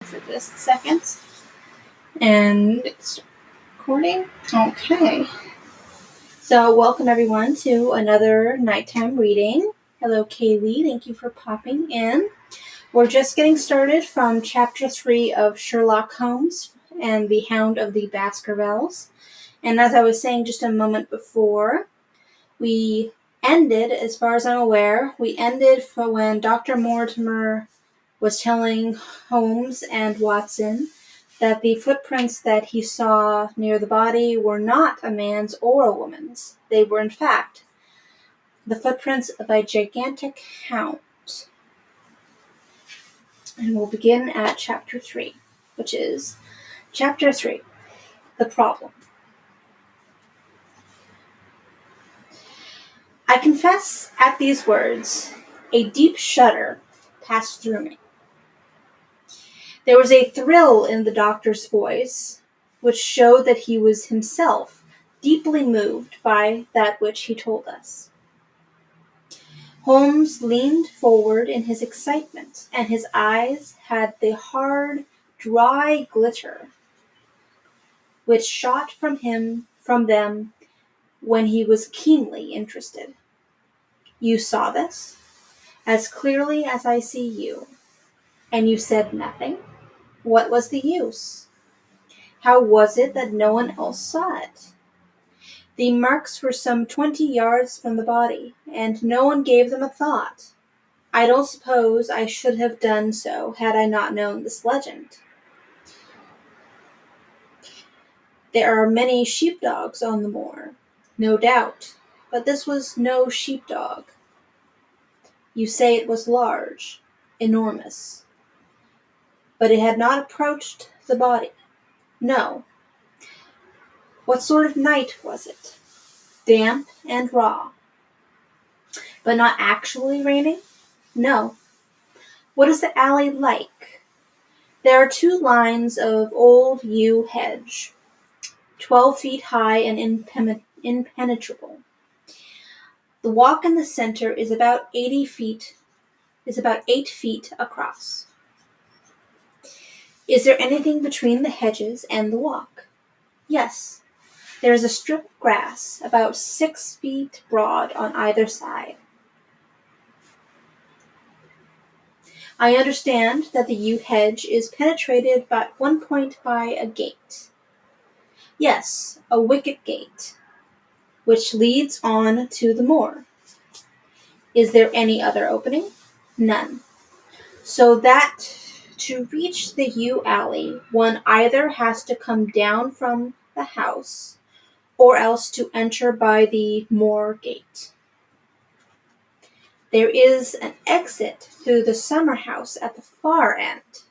For just a second. And it's recording. Okay. So welcome everyone to another nighttime reading. Hello Kaylee, thank you for popping in. We're just getting started from chapter 3 of Sherlock Holmes and the Hound of the Baskervilles. And as I was saying just a moment before, we ended, as far as I'm aware, for when Dr. Mortimer was telling Holmes and Watson that the footprints that he saw near the body were not a man's or a woman's. They were, in fact, the footprints of a gigantic hound. And we'll begin at chapter 3, which is chapter 3, The Problem. I confess, at these words, a deep shudder passed through me. There was a thrill in the doctor's voice, which showed that he was himself deeply moved by that which he told us. Holmes leaned forward in his excitement, and his eyes had the hard, dry glitter which shot from them when he was keenly interested. You saw this, as clearly as I see you, and you said nothing? What was the use? How was it that no one else saw it? The marks were some 20 yards from the body, and no one gave them a thought. I don't suppose I should have done so had I not known this legend. There are many sheepdogs on the moor, no doubt, but this was no sheepdog. You say it was large, enormous, but it had not approached the body. No. What sort of night was it? Damp and raw. But not actually raining? No. What is the alley like? There are 2 lines of old yew hedge, 12 feet high and impenetrable. The walk in the center is about 8 feet across. Is there anything between the hedges and the walk? Yes. There is a strip of grass about 6 feet broad on either side. I understand that the yew hedge is penetrated at one point by a gate. Yes, a wicket gate, which leads on to the moor. Is there any other opening? None. So that to reach the yew alley, one either has to come down from the house or else to enter by the moor gate. There is an exit through the summer house at the far end.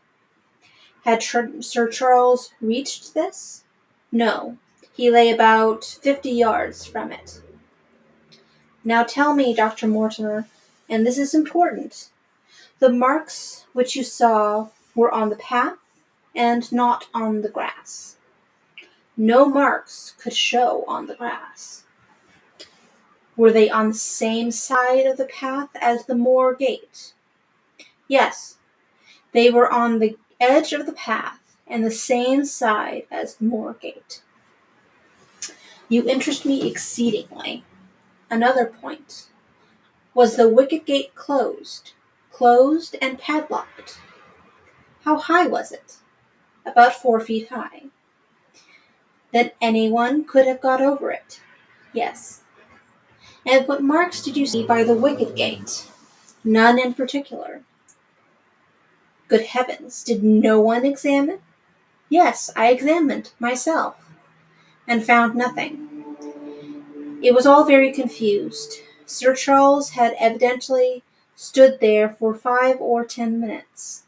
Had Sir Charles reached this? No, he lay about 50 yards from it. Now tell me, Dr. Mortimer, and this is important, the marks which you saw were on the path and not on the grass. No marks could show on the grass. Were they on the same side of the path as the moor gate? Yes, they were on the edge of the path and the same side as the moor gate. You interest me exceedingly. Another point. Was the wicket gate closed and padlocked? How high was it? About 4 feet high. Then anyone could have got over it? Yes. And what marks did you see by the wicket gate? None in particular. Good heavens, did no one examine? Yes, I examined myself, and found nothing. It was all very confused. Sir Charles had evidently stood there for 5 or 10 minutes.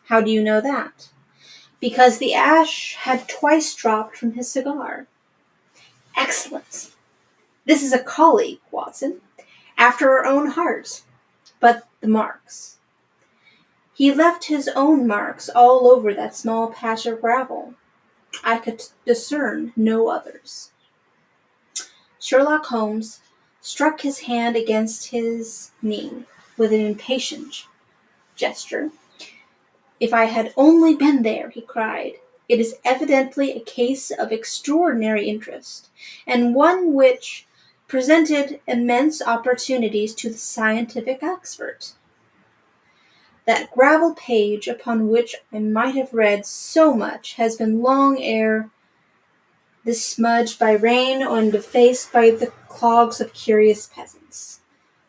How do you know that? Because the ash had twice dropped from his cigar. Excellent. This is a colleague, Watson, after our own heart. But the marks. He left his own marks all over that small patch of gravel. I could discern no others. Sherlock Holmes struck his hand against his knee with an impatient gesture. "If I had only been there," he cried. "It is evidently a case of extraordinary interest, and one which presented immense opportunities to the scientific expert. That gravel page upon which I might have read so much has been long ere this smudged by rain and defaced by the clogs of curious peasants.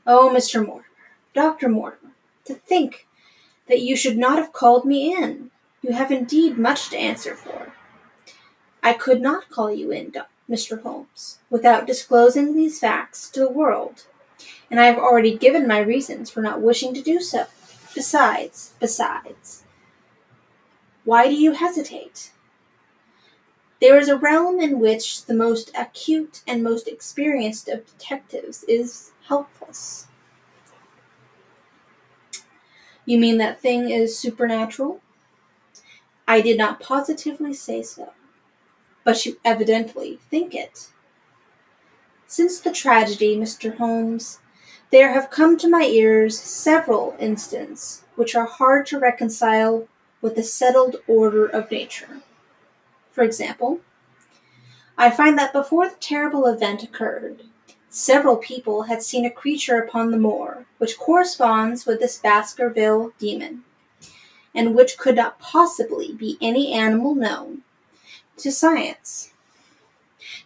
Oh, Mr. Mortimer, Dr. Mortimer, to think that you should not have called me in. You have indeed much to answer for." "I could not call you in, Mr. Holmes, without disclosing these facts to the world, and I have already given my reasons for not wishing to do so. Besides, why do you hesitate? There is a realm in which the most acute and most experienced of detectives is helpless." "You mean that thing is supernatural?" "I did not positively say so, but you evidently think it. Since the tragedy, Mr. Holmes, there have come to my ears several instances which are hard to reconcile with the settled order of nature. For example, I find that before the terrible event occurred, several people had seen a creature upon the moor which corresponds with this Baskerville demon, and which could not possibly be any animal known to science.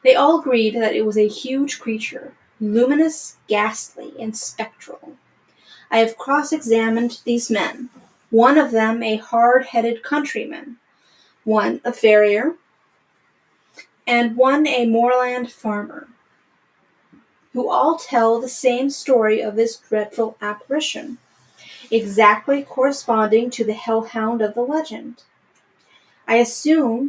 They all agreed that it was a huge creature, luminous, ghastly, and spectral. I have cross-examined these men, one of them a hard-headed countryman, one a farrier, and one a moorland farmer, who all tell the same story of this dreadful apparition, exactly corresponding to the hellhound of the legend. I assure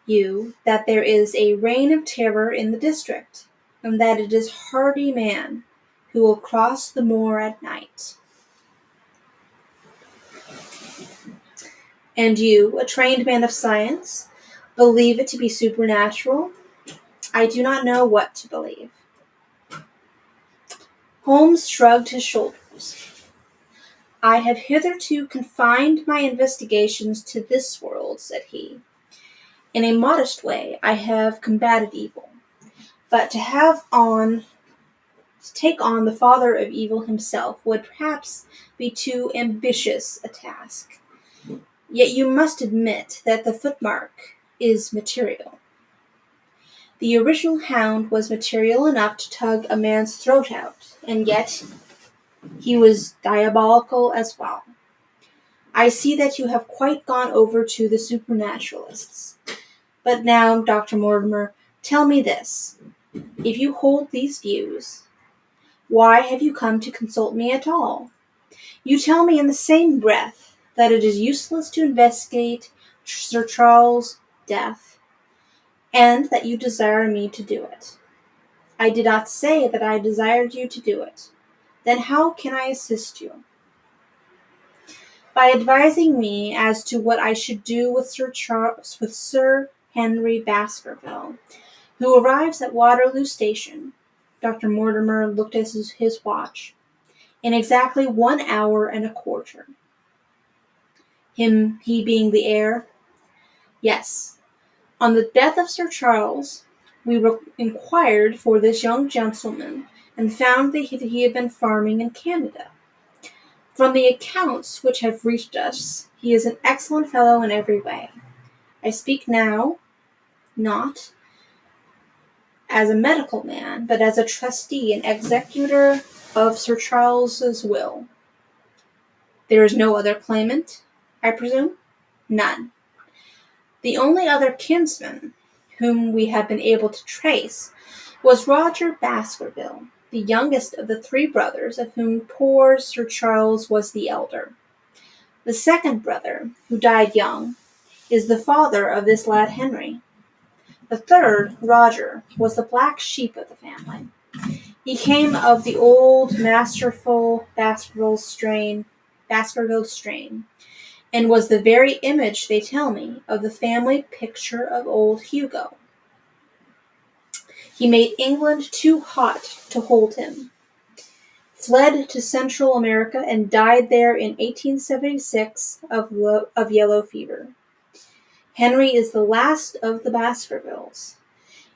you that there is a reign of terror in the district, and that it is hardy man who will cross the moor at night." "And you, a trained man of science, believe it to be supernatural?" "I do not know what to believe." Holmes shrugged his shoulders. "I have hitherto confined my investigations to this world," said he. "In a modest way I have combated evil, but to take on the father of evil himself would perhaps be too ambitious a task. Yet you must admit that the footmark is material. The original Hound was material enough to tug a man's throat out, and yet he was diabolical as well. I see that you have quite gone over to the supernaturalists. But now, Dr. Mortimer, tell me this. If you hold these views, why have you come to consult me at all? You tell me in the same breath that it is useless to investigate Sir Charles' death, and that you desire me to do it. I did not say that I desired you to do it. Then how can I assist you?" "By advising me as to what I should do with Sir Henry Baskerville, who arrives at Waterloo Station." Dr. Mortimer looked at his watch. "In exactly 1 hour and a quarter." "He being the heir?" "Yes. On the death of Sir Charles, we inquired for this young gentleman, and found that he had been farming in Canada. From the accounts which have reached us, he is an excellent fellow in every way. I speak now, not as a medical man, but as a trustee and executor of Sir Charles's will." "There is no other claimant, I presume?" "None. The only other kinsman whom we have been able to trace was Roger Baskerville, the youngest of the 3 brothers, of whom poor Sir Charles was the elder. The second brother, who died young, is the father of this lad Henry. The third, Roger, was the black sheep of the family. He came of the old masterful Baskerville strain, and was the very image, they tell me, of the family picture of old Hugo. He made England too hot to hold him. fled to Central America and died there in 1876 of yellow fever. Henry is the last of the Baskervilles.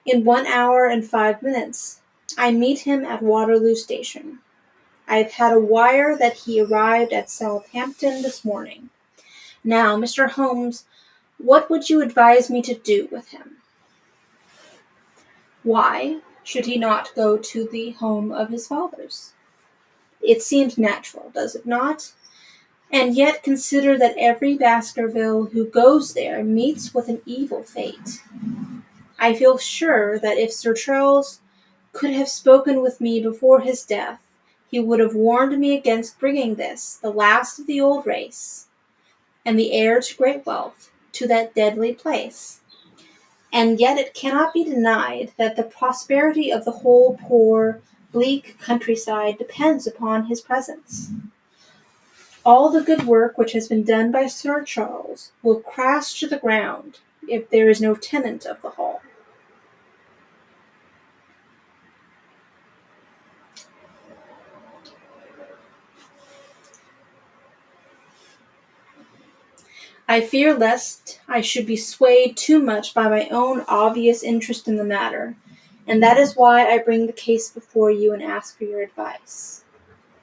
In 1 hour and 5 minutes, I meet him at Waterloo Station. I've had a wire that he arrived at Southampton this morning. Now, Mr. Holmes, what would you advise me to do with him? Why should he not go to the home of his fathers? It seems natural, does it not? And yet consider that every Baskerville who goes there meets with an evil fate. I feel sure that if Sir Charles could have spoken with me before his death, he would have warned me against bringing this, the last of the old race, and the heir to great wealth, to that deadly place. And yet it cannot be denied that the prosperity of the whole poor, bleak countryside depends upon his presence. All the good work which has been done by Sir Charles will crash to the ground if there is no tenant of the hall. I fear lest I should be swayed too much by my own obvious interest in the matter, and that is why I bring the case before you and ask for your advice.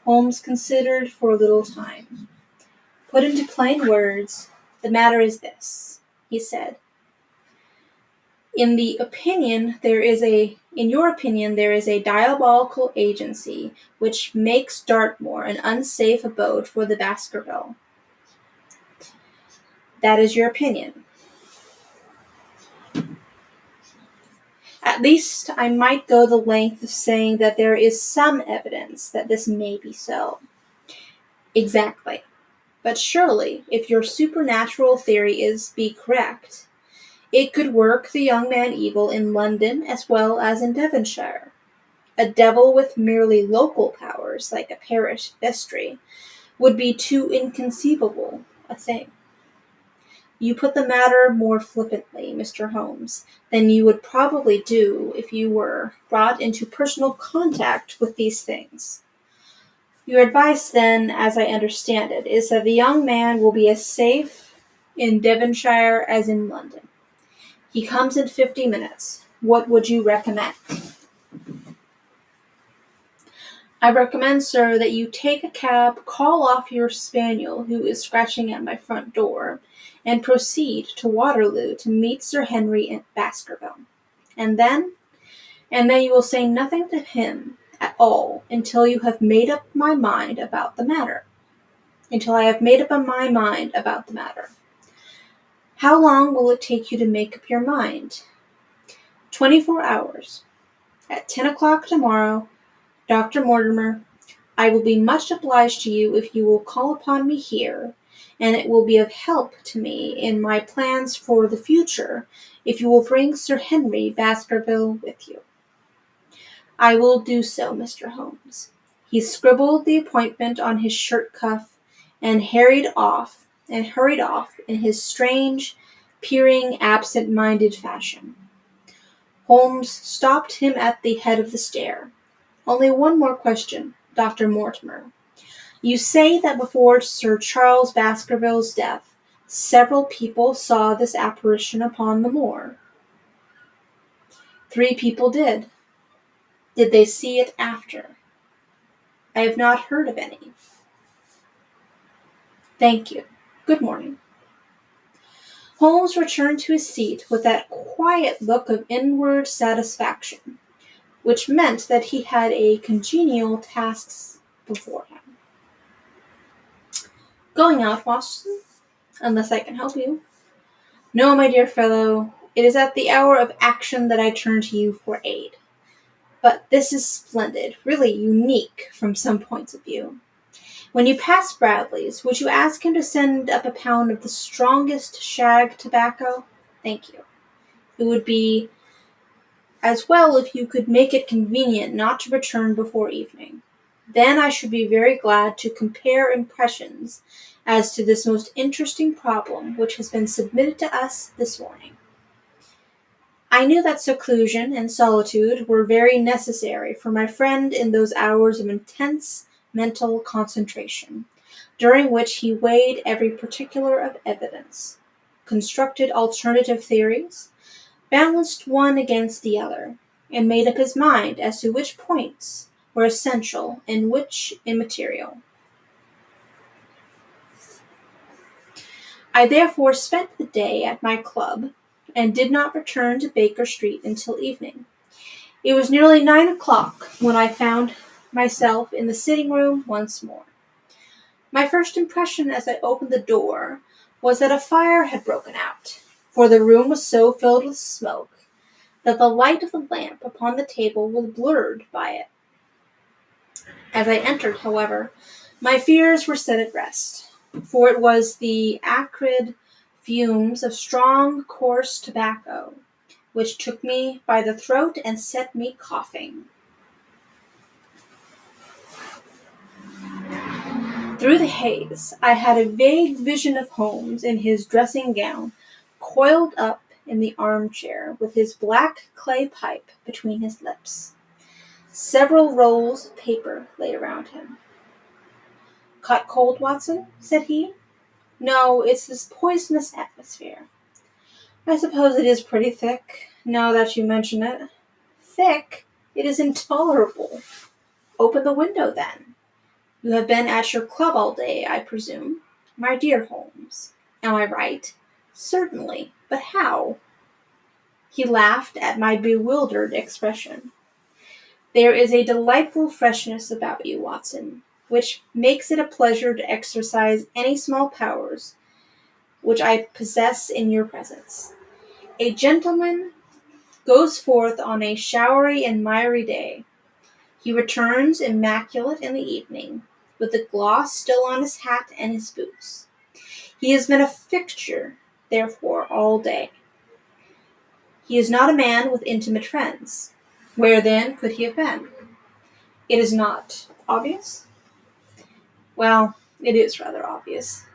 Holmes considered for a little time. Put into plain words, the matter is this, he said. In your opinion, there is a diabolical agency which makes Dartmoor an unsafe abode for the Baskerville. That is your opinion. At least I might go the length of saying that there is some evidence that this may be so. Exactly. But surely, if your supernatural theory be correct, it could work the young man evil in London as well as in Devonshire. A devil with merely local powers, like a parish vestry, would be too inconceivable a thing. You put the matter more flippantly, Mr. Holmes, than you would probably do if you were brought into personal contact with these things. Your advice, then, as I understand it, is that the young man will be as safe in Devonshire as in London. He comes in 50 minutes. What would you recommend? I recommend, sir, that you take a cab, call off your spaniel who is scratching at my front door, and proceed to Waterloo to meet Sir Henry at Baskerville. And then you will say nothing to him at all until you have made up my mind about the matter. Until I have made up my mind about the matter. How long will it take you to make up your mind? 24 hours. At 10 o'clock tomorrow, Dr. Mortimer, I will be much obliged to you if you will call upon me here, and it will be of help to me in my plans for the future if you will bring Sir Henry Baskerville with you. I will do so, Mr. Holmes. He scribbled the appointment on his shirt cuff and hurried off in his strange, peering, absent-minded fashion. Holmes stopped him at the head of the stair. Only one more question, Dr. Mortimer. You say that before Sir Charles Baskerville's death, several people saw this apparition upon the moor. 3 people did. Did they see it after? I have not heard of any. Thank you. Good morning. Holmes returned to his seat with that quiet look of inward satisfaction, which meant that he had a congenial task before him. Going out, Watson? Unless I can help you. No, my dear fellow, it is at the hour of action that I turn to you for aid. But this is splendid, really unique from some points of view. When you pass Bradley's, would you ask him to send up a pound of the strongest shag tobacco? Thank you. It would be as well if you could make it convenient not to return before evening. Then I should be very glad to compare impressions as to this most interesting problem which has been submitted to us this morning. I knew that seclusion and solitude were very necessary for my friend in those hours of intense mental concentration, during which he weighed every particular of evidence, constructed alternative theories, balanced one against the other, and made up his mind as to which points were essential and which immaterial. I therefore spent the day at my club, and did not return to Baker Street until evening. It was nearly 9 o'clock when I found myself in the sitting-room once more. My first impression as I opened the door was that a fire had broken out, for the room was so filled with smoke that the light of the lamp upon the table was blurred by it. As I entered, however, my fears were set at rest, for it was the acrid fumes of strong, coarse tobacco which took me by the throat and set me coughing. Through the haze, I had a vague vision of Holmes in his dressing gown, coiled up in the armchair, with his black clay pipe between his lips. Several rolls of paper lay around him. "Caught cold, Watson?" said he. "No, it's this poisonous atmosphere. I suppose it is pretty thick, now that you mention it." "Thick? It is intolerable." "Open the window, then. You have been at your club all day, I presume." "My dear Holmes, am I right?" "Certainly. But how?" He laughed at my bewildered expression. "There is a delightful freshness about you, Watson, which makes it a pleasure to exercise any small powers which I possess in your presence. A gentleman goes forth on a showery and miry day. He returns immaculate in the evening, with the gloss still on his hat and his boots. He has been a fixture, therefore, all day. He is not a man with intimate friends. Where, then, could he have been? It is not obvious? Well, it is rather obvious.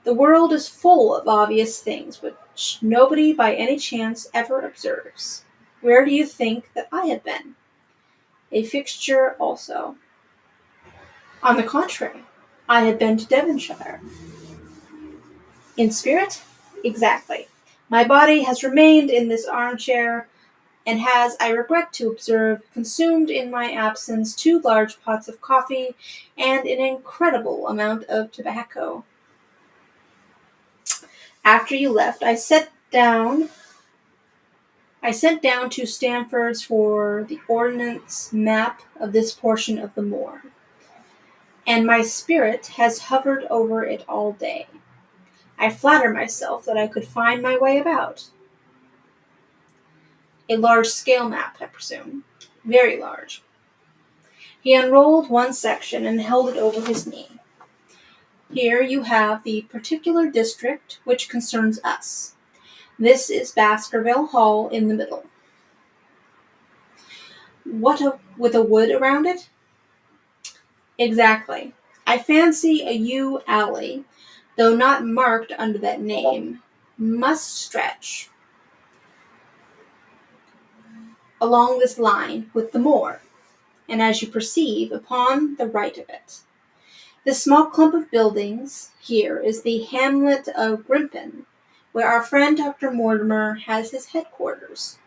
The world is full of obvious things which nobody by any chance ever observes. Where do you think that I have been? A fixture also. On the contrary, I have been to Devonshire. In spirit? Exactly. My body has remained in this armchair, and has, I regret to observe, consumed in my absence 2 large pots of coffee and an incredible amount of tobacco. After you left, I sent down to Stamford's for the ordnance map of this portion of the moor, and my spirit has hovered over it all day. I flatter myself that I could find my way about. A large-scale map, I presume. Very large. He unrolled one section and held it over his knee. Here you have the particular district which concerns us. This is Baskerville Hall in the middle. With a wood around it? Exactly. I fancy a yew alley, though not marked under that name, must stretch along this line with the moor, and as you perceive, upon the right of it. This small clump of buildings here is the hamlet of Grimpen, where our friend Dr. Mortimer has his headquarters.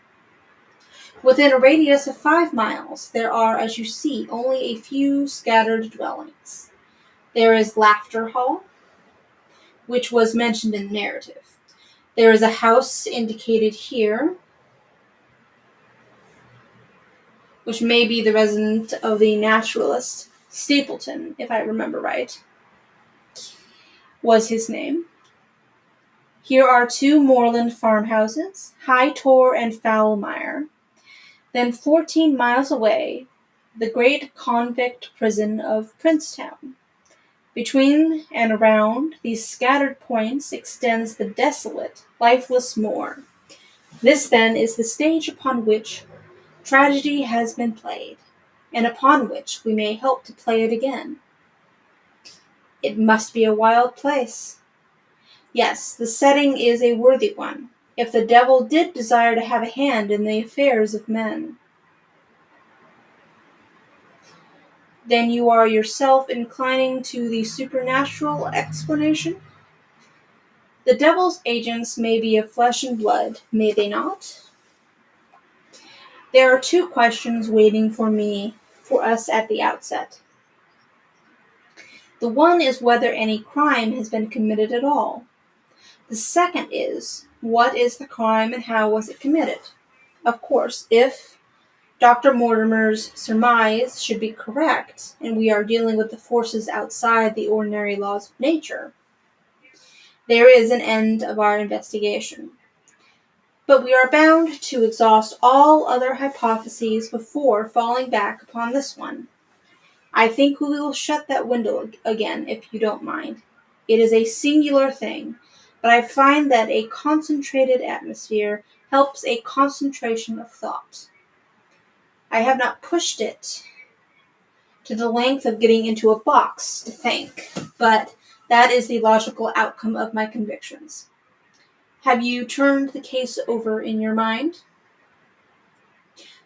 Within a radius of 5 miles, there are, as you see, only a few scattered dwellings. There is Laughter Hall, which was mentioned in the narrative. There is a house indicated here, which may be the residence of the naturalist Stapleton, if I remember right, was his name. Here are 2 moorland farmhouses, High Tor and Foulmire. Then 14 miles away, the great convict prison of Princetown. Between and around these scattered points extends the desolate, lifeless moor. This, then, is the stage upon which tragedy has been played, and upon which we may hope to play it again. It must be a wild place. Yes, the setting is a worthy one, if the devil did desire to have a hand in the affairs of men. then you are yourself inclining to the supernatural explanation? The devil's agents may be of flesh and blood, may they not? There are two questions waiting for us at the outset. The one is whether any crime has been committed at all. The second is, what is the crime and how was it committed? Of course, if Dr. Mortimer's surmise should be correct, and we are dealing with the forces outside the ordinary laws of nature, there is an end of our investigation. But we are bound to exhaust all other hypotheses before falling back upon this one. I think we will shut that window again, if you don't mind. It is a singular thing, but I find that a concentrated atmosphere helps a concentration of thought. I have not pushed it to the length of getting into a box to think, but that is the logical outcome of my convictions. Have you turned the case over in your mind?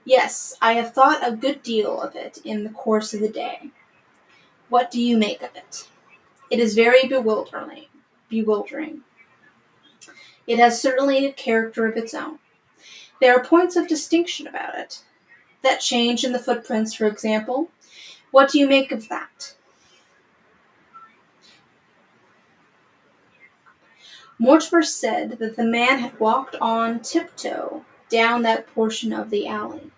Yes, I have thought a good deal of it in the course of the day. What do you make of it? It is very bewildering. It has certainly a character of its own. There are points of distinction about it. That change in the footprints, for example. What do you make of that? Mortimer said that the man had walked on tiptoe down that portion of the alley.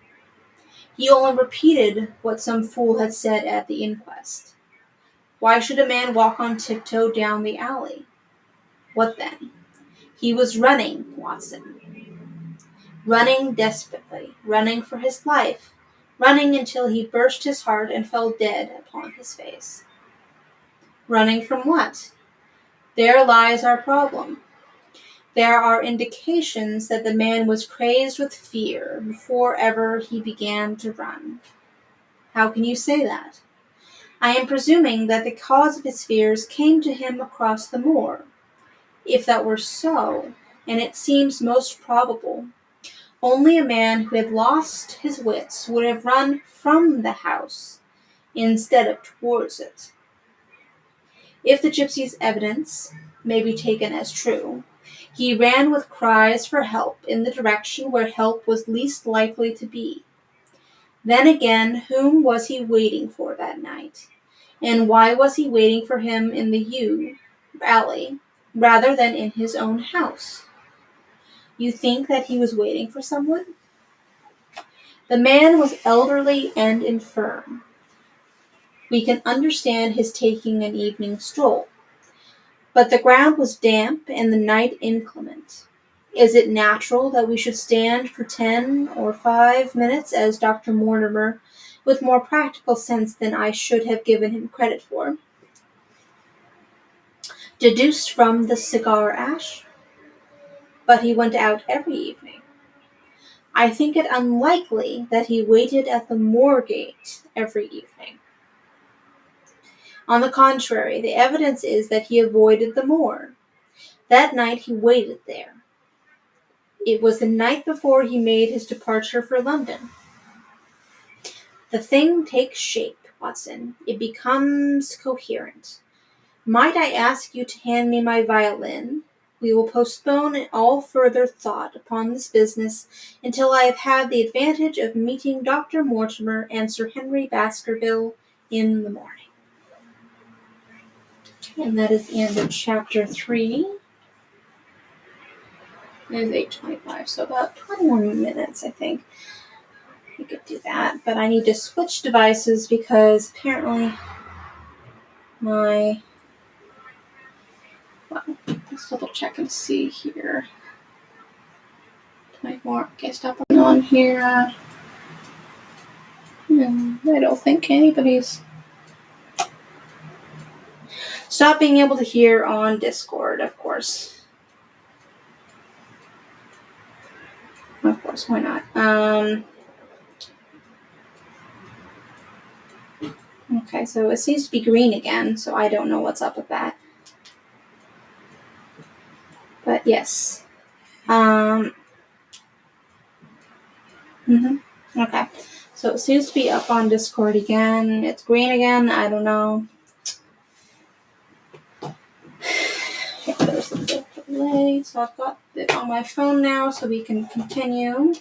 He only repeated what some fool had said at the inquest. Why should a man walk on tiptoe down the alley? What then? He was running, Watson. Running desperately, running for his life, running until he burst his heart and fell dead upon his face. Running from what? There lies our problem. There are indications that the man was crazed with fear before ever he began to run. How can you say that? I am presuming that the cause of his fears came to him across the moor. If that were so, and it seems most probable, only a man who had lost his wits would have run from the house instead of towards it. If the gypsy's evidence may be taken as true, he ran with cries for help in the direction where help was least likely to be. Then again, whom was he waiting for that night? And why was he waiting for him in the yew alley rather than in his own house? You think that he was waiting for someone? The man was elderly and infirm. We can understand his taking an evening stroll. But the ground was damp and the night inclement. Is it natural that we should stand for 10 or 5 minutes, as Dr. Mortimer, with more practical sense than I should have given him credit for, deduced from the cigar ash? But he went out every evening. I think it unlikely that he waited at the moor gate every evening. On the contrary, the evidence is that he avoided the moor. That night he waited there. It was the night before he made his departure for London. The thing takes shape, Watson. It becomes coherent. Might I ask you to hand me my violin? We will postpone all further thought upon this business until I have had the advantage of meeting Dr. Mortimer and Sir Henry Baskerville in the morning. And that is the end of chapter 3. It is 8:25, so about 20 more minutes, I think. We could do that, but I need to switch devices because apparently let's double check and see here. 24, okay, stop on here. I don't think anybody's stopped being able to hear on Discord, of course. Of course, why not? Okay, so it seems to be green again, so I don't know what's up with that. But yes. Okay. So it seems to be up on Discord again. It's green again. I don't know. Okay, there's a bit of delay. So I've got it on my phone now so we can continue.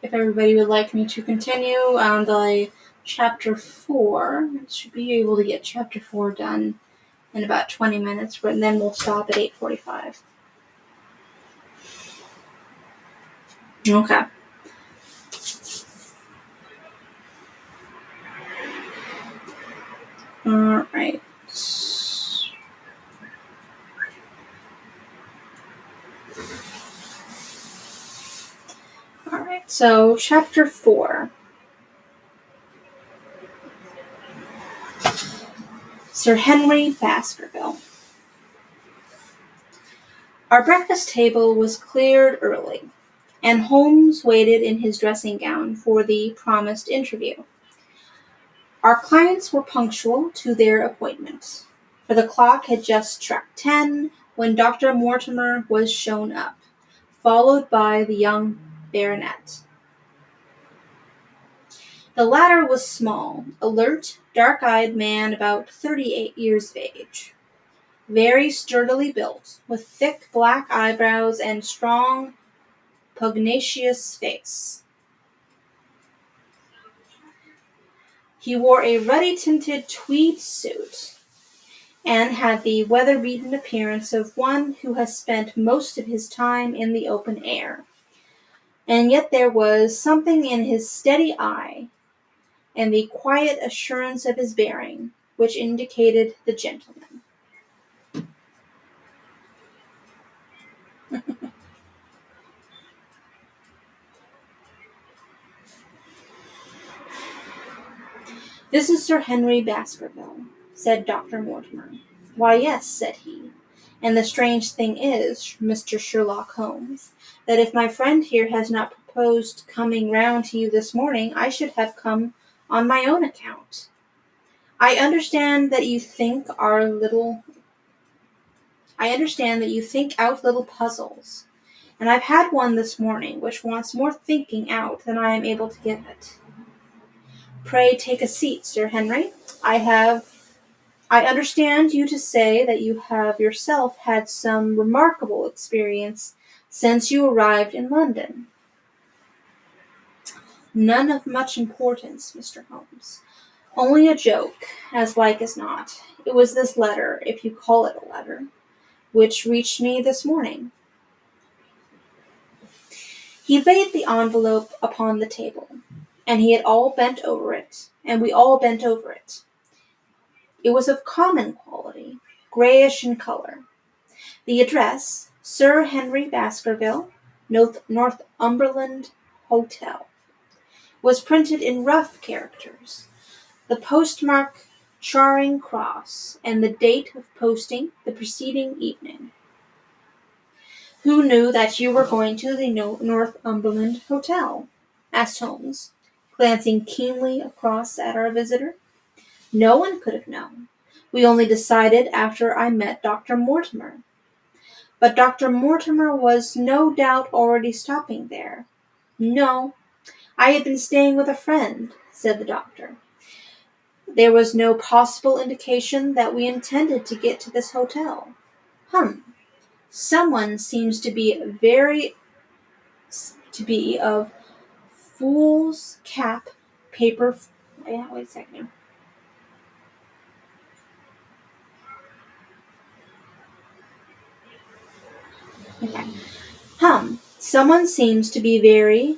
If everybody would like me to continue on the chapter 4, I should be able to get chapter 4 done in about 20 minutes, and then we'll stop at 8:45. Okay. Alright. Alright, so chapter 4. Sir Henry Baskerville. Our breakfast table was cleared early, and Holmes waited in his dressing gown for the promised interview. Our clients were punctual to their appointment, for the clock had just struck 10 when Dr. Mortimer was shown up, followed by the young baronet. The latter was small, alert, dark-eyed man about 38 years of age, very sturdily built, with thick black eyebrows and strong, pugnacious face. He wore a ruddy-tinted tweed suit and had the weather-beaten appearance of one who has spent most of his time in the open air. And yet there was something in his steady eye and the quiet assurance of his bearing which indicated the gentleman. "This is Sir Henry Baskerville," said Dr. Mortimer. "Why, yes," said he. "And the strange thing is, Mr. Sherlock Holmes, that if my friend here has not proposed coming round to you this morning, I should have come on my own account. I understand that you think out little puzzles, and I've had one this morning which wants more thinking out than I am able to give it. Pray take a seat, Sir Henry. I understand you to say that you have yourself had some remarkable experience since you arrived in London." "None of much importance, Mr. Holmes. Only a joke, as like as not. It was this letter, if you call it a letter, which reached me this morning." He laid the envelope upon the table, and we all bent over it. It was of common quality, grayish in color. The address, Sir Henry Baskerville, Northumberland Hotel, was printed in rough characters, the postmark Charing Cross, and the date of posting the preceding evening. "Who knew that you were going to the Northumberland Hotel?" asked Holmes, glancing keenly across at our visitor. "No one could have known. We only decided after I met Dr. Mortimer. But Dr. Mortimer was no doubt already stopping there." "No, I had been staying with a friend," said the doctor. "There was no possible indication that we intended to get to this hotel. Someone seems to be of foolscap paper. Wait a second. Okay. Someone seems to be very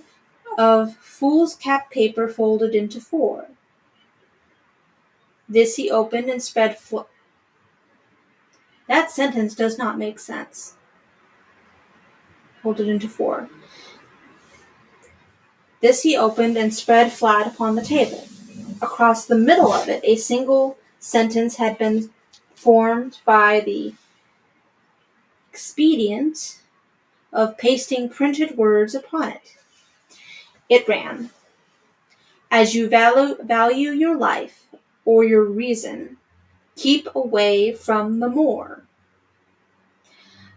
of foolscap paper folded into 4. This he opened and spread. That sentence does not make sense. Folded into 4. This he opened and spread flat upon the table. Across the middle of it, a single sentence had been formed by the expedient of pasting printed words upon it. It ran, "As you value your life or your reason, keep away from the moor."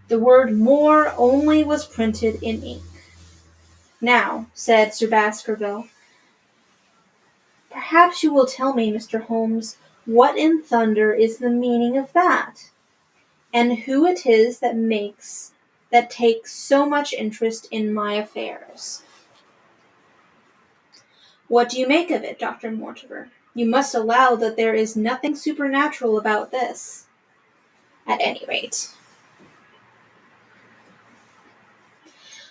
The word "moor" only was printed in ink. "Now," said Sir Baskerville, Perhaps you will tell me, Mr. Holmes, what in thunder is the meaning of that, and who it is that takes so much interest in my affairs. What do you make of it, Dr. Mortimer? You must allow that there is nothing supernatural about this, at any rate.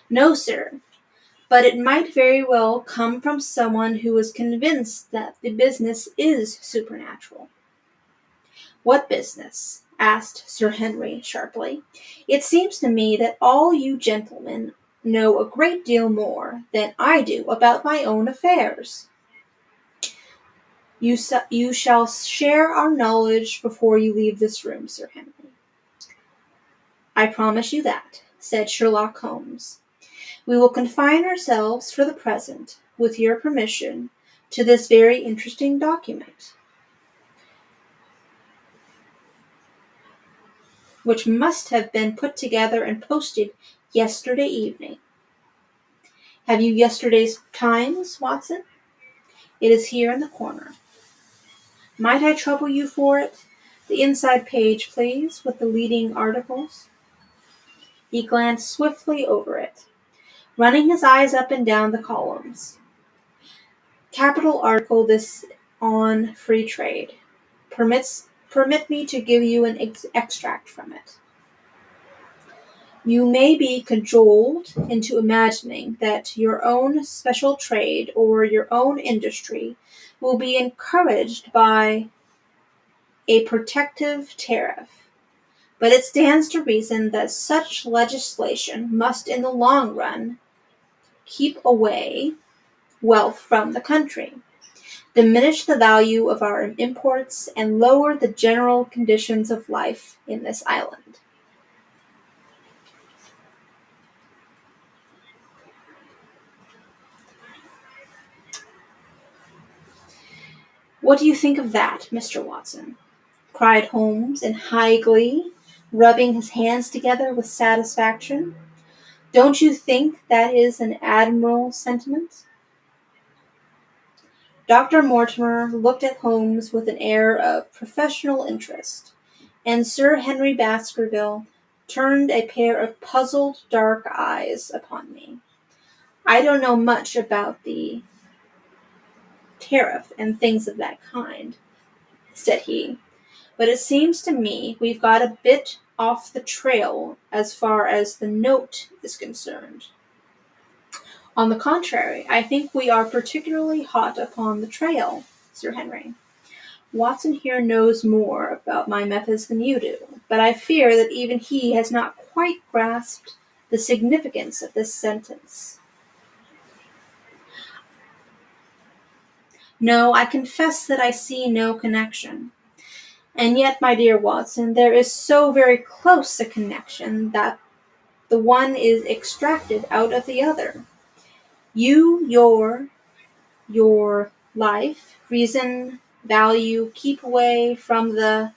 No, sir, but it might very well come from someone who is convinced that the business is supernatural. What business? Asked Sir Henry sharply. It seems to me that all you gentlemen know a great deal more than I do about my own affairs. You shall share our knowledge before you leave this room, Sir Henry. I promise you that, said Sherlock Holmes. We will confine ourselves for the present, with your permission, to this very interesting document, which must have been put together and posted yesterday evening. Have you yesterday's Times, Watson? It is here in the corner. Might I trouble you for it? The inside page, please, with the leading articles. He glanced swiftly over it, running his eyes up and down the columns. Capital article this on free trade. Permit me to give you an extract from it. You may be cajoled into imagining that your own special trade or your own industry will be encouraged by a protective tariff, but it stands to reason that such legislation must in the long run keep away wealth from the country, diminish the value of our imports, and lower the general conditions of life in this island. What do you think of that, Mr. Watson? Cried Holmes in high glee, rubbing his hands together with satisfaction. Don't you think that is an admirable sentiment? Dr. Mortimer looked at Holmes with an air of professional interest, and Sir Henry Baskerville turned a pair of puzzled dark eyes upon me. I don't know much about the tariff and things of that kind, said he, but it seems to me we've got a bit off the trail as far as the note is concerned. On the contrary, I think we are particularly hot upon the trail, Sir Henry. Watson here knows more about my methods than you do, but I fear that even he has not quite grasped the significance of this sentence. No, I confess that I see no connection. And yet, my dear Watson, there is so very close a connection that the one is extracted out of the other. You, your life, reason, value, keep away from the...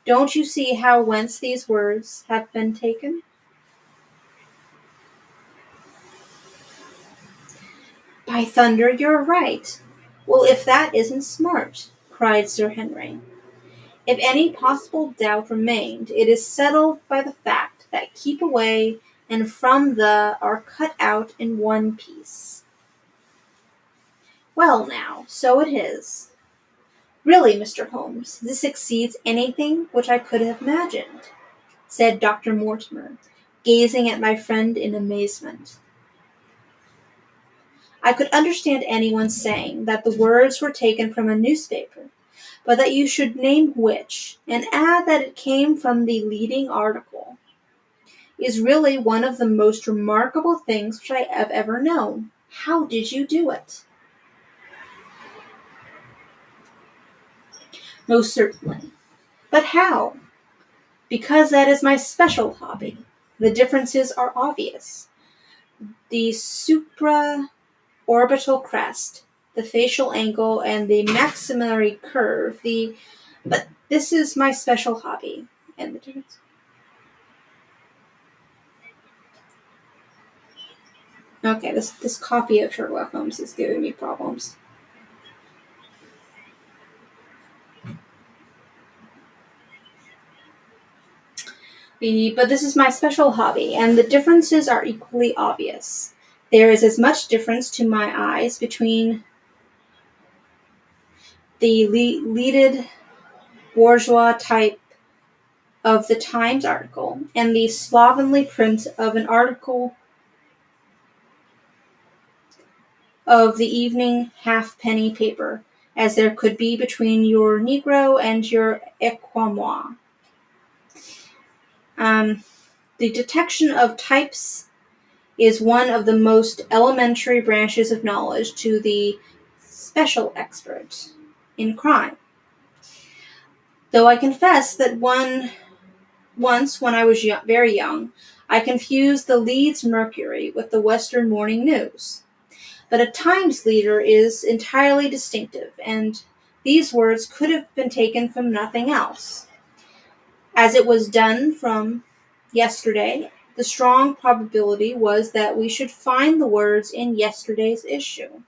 Don't you see how whence these words have been taken? By thunder, you're right. Well, if that isn't smart, cried Sir Henry. If any possible doubt remained, it is settled by the fact that keep away and from the are cut out in one piece. Well now, so it is. Really, Mr. Holmes, this exceeds anything which I could have imagined, said Dr. Mortimer, gazing at my friend in amazement. I could understand anyone saying that the words were taken from a newspaper, but that you should name which, and add that it came from the leading article, is really one of the most remarkable things which I have ever known. How did you do it? Most certainly. But how? Because that is my special hobby. The differences are obvious. The supraorbital crest, the facial angle, and the maxillary curve, but this is my special hobby. And the difference. Okay, this copy of Sherlock Holmes is giving me problems. But this is my special hobby, and the differences are equally obvious. There is as much difference to my eyes between the leaded bourgeois type of the Times article and the slovenly print of an article of the evening halfpenny paper as there could be between your Negro and your Equimois. The detection of types is one of the most elementary branches of knowledge to the special expert in crime. Though I confess that once, when I was very young, I confused the Leeds Mercury with the Western Morning News. But a Times leader is entirely distinctive, and these words could have been taken from nothing else. As it was done from yesterday, the strong probability was that we should find the words in yesterday's issue.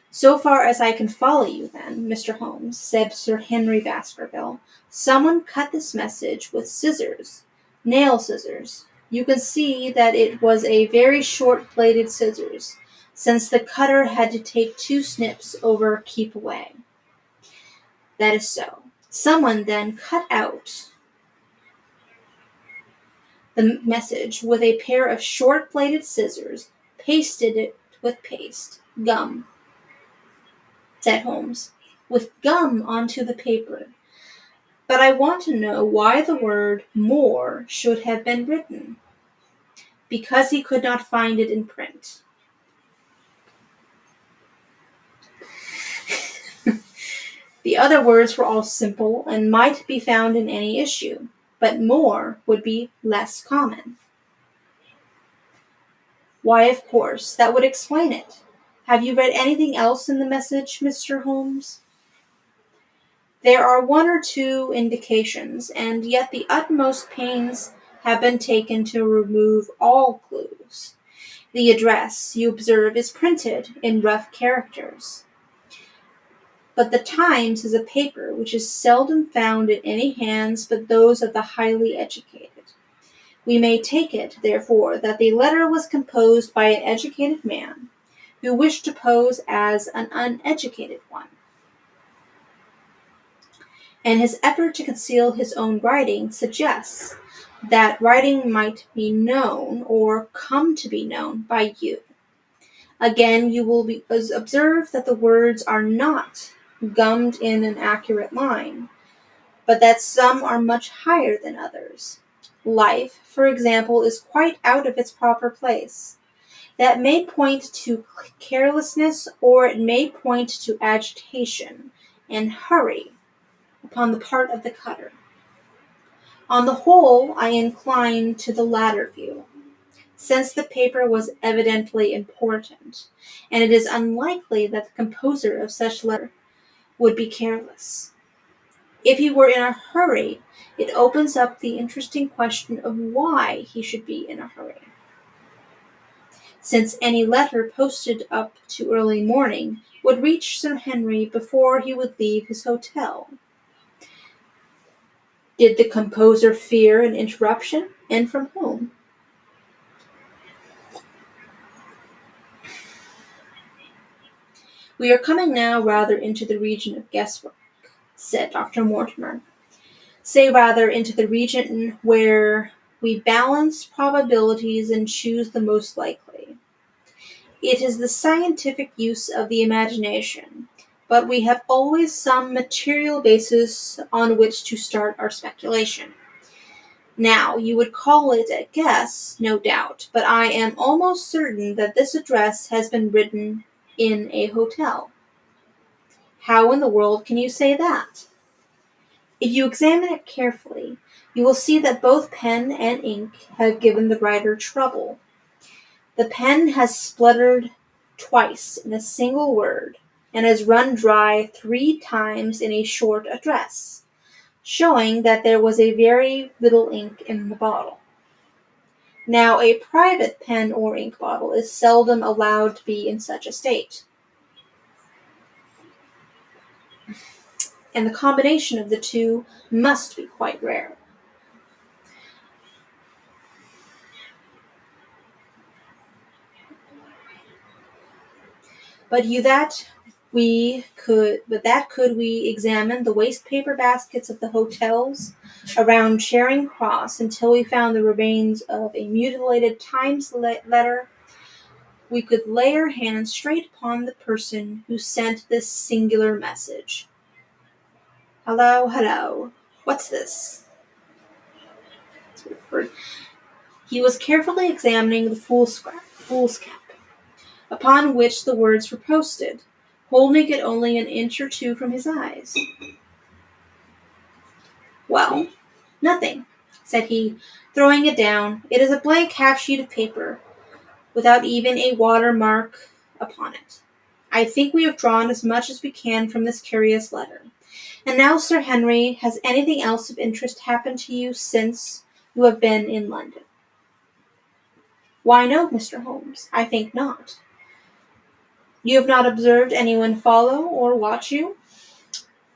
So far as I can follow you, then, Mr. Holmes, said Sir Henry Baskerville, someone cut this message with scissors, nail scissors. You can see that it was a very short-bladed scissors, since the cutter had to take 2 snips over keep away. That is so. Someone then cut out the message with a pair of short-bladed scissors, pasted it with paste, gum, said Holmes, with gum onto the paper. But I want to know why the word more should have been written. Because he could not find it in print. The other words were all simple and might be found in any issue, but more would be less common. Why, of course, that would explain it. Have you read anything else in the message, Mr. Holmes? There are 1 or 2 indications, and yet the utmost pains have been taken to remove all clues. The address, you observe, is printed in rough characters. But the Times is a paper which is seldom found in any hands but those of the highly educated. We may take it, therefore, that the letter was composed by an educated man who wished to pose as an uneducated one. And his effort to conceal his own writing suggests that writing might be known or come to be known by you. Again, you will observe that the words are not gummed in an accurate line, but that some are much higher than others. Life, for example, is quite out of its proper place. That may point to carelessness, or it may point to agitation and hurry upon the part of the cutter. On the whole, I incline to the latter view, since the paper was evidently important, and it is unlikely that the composer of such letter would be careless. If he were in a hurry, it opens up the interesting question of why he should be in a hurry. Since any letter posted up to early morning would reach Sir Henry before he would leave his hotel. Did the composer fear an interruption, and from whom? We are coming now rather into the region of guesswork, said Dr. Mortimer. Say rather into the region where we balance probabilities and choose the most likely. It is the scientific use of the imagination, but we have always some material basis on which to start our speculation. Now, you would call it a guess, no doubt, but I am almost certain that this address has been written in a hotel. How in the world can you say that? If you examine it carefully, you will see that both pen and ink have given the writer trouble. The pen has spluttered twice in a single word, and has run dry 3 times in a short address, showing that there was a very little ink in the bottle. Now, a private pen or ink bottle is seldom allowed to be in such a state. and the combination of the two must be quite rare. But could we examine the waste paper baskets of the hotels around Charing Cross until we found the remains of a mutilated Times letter? We could lay our hands straight upon the person who sent this singular message. Hello. What's this? He was carefully examining the fool's cap, upon which the words were posted, holding it only an inch or two from his eyes. Well, nothing, said he, throwing it down. It is a blank half-sheet of paper, without even a watermark upon it. I think we have drawn as much as we can from this curious letter. And now, Sir Henry, has anything else of interest happened to you since you have been in London? Why, no, Mr. Holmes, I think not. You have not observed anyone follow or watch you?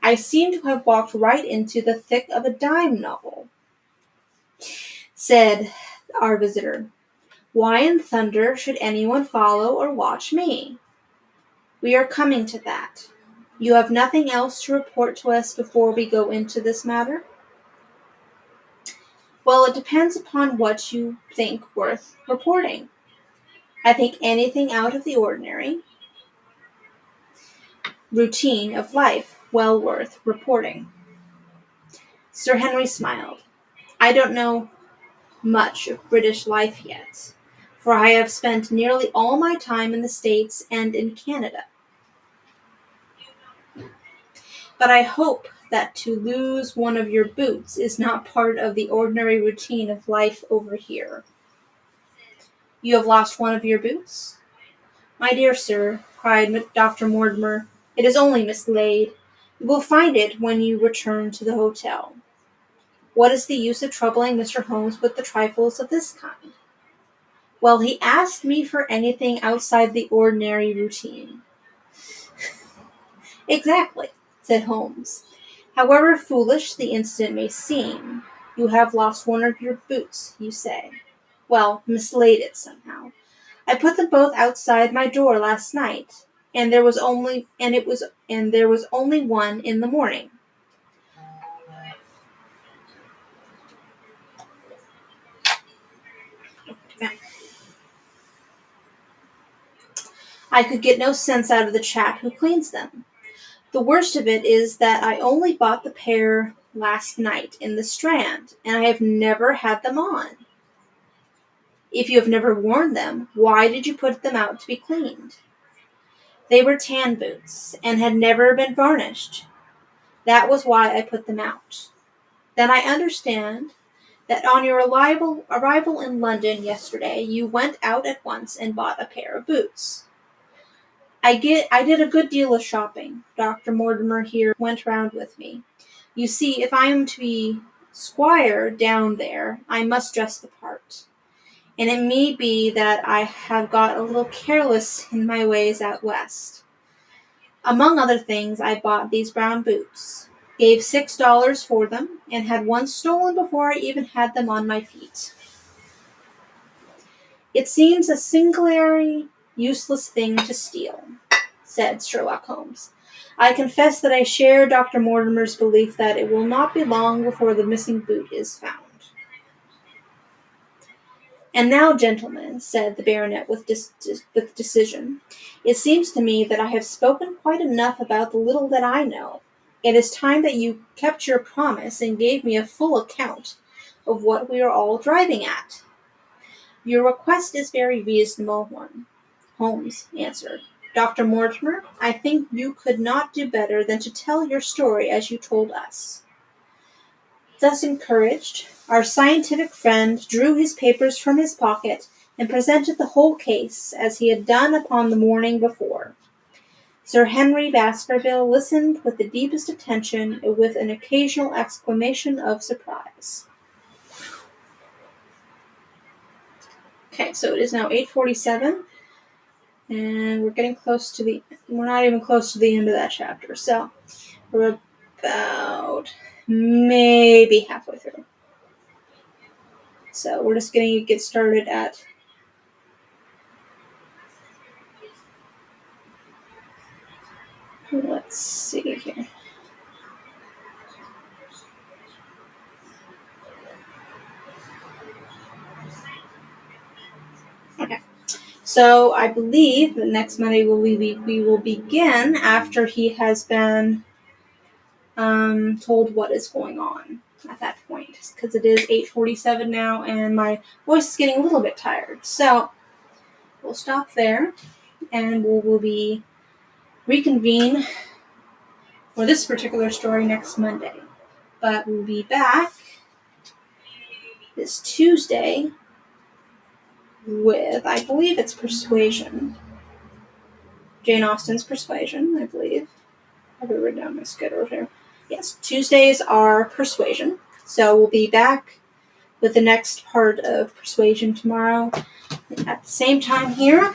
I seem to have walked right into the thick of a dime novel, said our visitor. Why in thunder should anyone follow or watch me? We are coming to that. You have nothing else to report to us before we go into this matter? Well, it depends upon what you think worth reporting. I think anything out of the ordinary routine of life well worth reporting. Sir Henry smiled. I don't know much of British life yet, for I have spent nearly all my time in the States and in Canada. But I hope that to lose one of your boots is not part of the ordinary routine of life over here. You have lost one of your boots? My dear sir, cried Dr. Mortimer, it is only mislaid. You will find it when you return to the hotel. What is the use of troubling Mr. Holmes with the trifles of this kind? Well, he asked me for anything outside the ordinary routine. Exactly, said Holmes. However foolish the incident may seem, you have lost one of your boots, you say. Well, mislaid it somehow. I put them both outside my door last night, and there was only one in the morning. I could get no sense out of the chap who cleans them. The worst of it is that I only bought the pair last night in the Strand, and I have never had them on. If you have never worn them, why did you put them out to be cleaned? They were tan boots, and had never been varnished. That was why I put them out. Then I understand that on your arrival in London yesterday, you went out at once and bought a pair of boots. I did a good deal of shopping. Dr. Mortimer here went round with me. You see, if I am to be squire down there, I must dress the part. And it may be that I have got a little careless in my ways out west. Among other things, I bought these brown boots, gave $6 for them, and had one stolen before I even had them on my feet. It seems a singularly useless thing to steal, said Sherlock Holmes. I confess that I share Dr. Mortimer's belief that it will not be long before the missing boot is found. And now, gentlemen, said the baronet with decision, it seems to me that I have spoken quite enough about the little that I know. It is time that you kept your promise and gave me a full account of what we are all driving at. Your request is very reasonable one, Holmes answered. Dr. Mortimer, I think you could not do better than to tell your story as you told us. Thus encouraged, our scientific friend drew his papers from his pocket and presented the whole case as he had done upon the morning before. Sir Henry Baskerville listened with the deepest attention and with an occasional exclamation of surprise. Okay, so it is now 8:47, and we're not even close to the end of that chapter. So we're about maybe halfway through. So we're just going to get started at let's see here. Okay. So I believe that next Monday we will begin after he has been told what is going on at that point, because it is 8:47 now and my voice is getting a little bit tired. So we'll stop there and we'll be reconvene for this particular story next Monday. But we'll be back this Tuesday with, I believe it's Persuasion. Jane Austen's Persuasion, I believe. I have it written down my schedule here. Yes, Tuesdays are Persuasion. So we'll be back with the next part of Persuasion tomorrow at the same time here,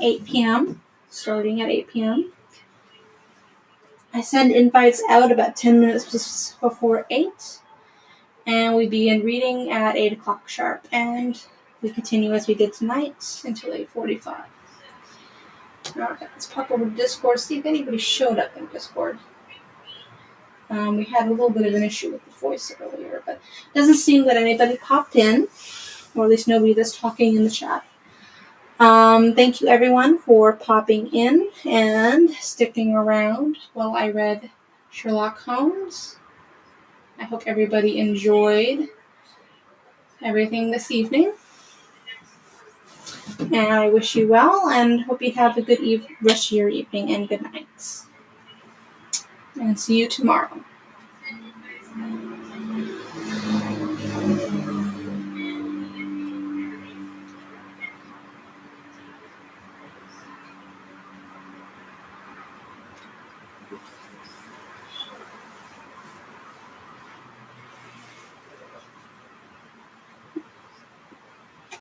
8 p.m., starting at 8 p.m. I send invites out about 10 minutes before 8, and we begin reading at 8 o'clock sharp, and we continue as we did tonight until 8:45. Alright, let's pop over to Discord, see if anybody showed up in Discord. We had a little bit of an issue with the voice earlier, but it doesn't seem that anybody popped in, or at least nobody that's talking in the chat. Thank you everyone for popping in and sticking around while I read Sherlock Holmes. I hope everybody enjoyed everything this evening. And I wish you well and hope you have a good rest of your evening and good night. And see you tomorrow.